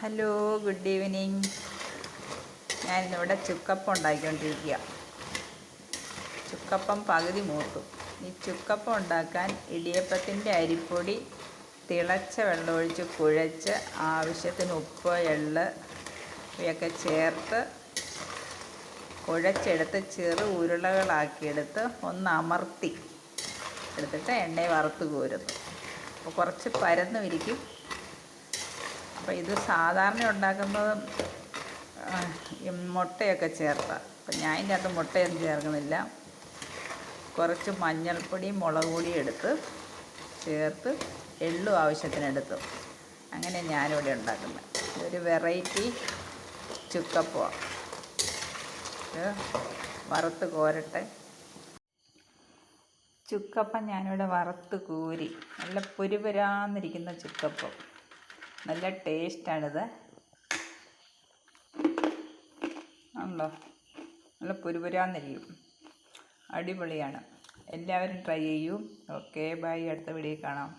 Hello, good evening. ഞാനിന്നിവിടെ ചുക്കപ്പം ഉണ്ടാക്കിക്കൊണ്ടിരിക്കുക. ചുക്കപ്പം പകുതി മൂത്തു. ഈ ചുക്കപ്പം ഉണ്ടാക്കാൻ ഇടിയപ്പത്തിൻ്റെ അരിപ്പൊടി തിളച്ച വെള്ളമൊഴിച്ച് കുഴച്ച് ആവശ്യത്തിന് ഉപ്പ്, എള്ള് ഇവയൊക്കെ ചേർത്ത് കുഴച്ചെടുത്ത് ചെറു ഉരുളകളാക്കിയെടുത്ത് ഒന്ന് അമർത്തി എടുത്തിട്ട് എണ്ണയെ വറുത്ത് കോരുന്നു. അപ്പോൾ കുറച്ച് പരന്നും ഇരിക്കും. അപ്പോൾ ഇത് സാധാരണ ഉണ്ടാക്കുന്നത് മുട്ടയൊക്കെ ചേർത്താം. അപ്പം ഞാൻ ഇതിൻ്റെ അകത്ത് മുട്ടയൊന്നും ചേർക്കുന്നില്ല. കുറച്ച് മഞ്ഞൾപ്പൊടിയും മുളക് പൊടിയും എടുത്ത് ചേർത്ത് എള്ളും ആവശ്യത്തിനെടുത്തു. അങ്ങനെ ഞാനിവിടെ ഉണ്ടാക്കുന്നത് ഒരു വെറൈറ്റി ചുക്കപ്പമാണ്. വറുത്ത് കോരട്ടെ. ചുക്കപ്പം ഞാനിവിടെ വറുത്ത് കോരി നല്ല പുരുപുരാന്നിരിക്കുന്ന ചുക്കപ്പം. നല്ല ടേസ്റ്റാണിത്. ആണല്ലോ, നല്ല പുരുപുരാന്നിരിക്കും. അടിപൊളിയാണ്. എല്ലാവരും ട്രൈ ചെയ്യൂ. Okay, bye. അടുത്ത വീഡിയോയിൽ കാണാം.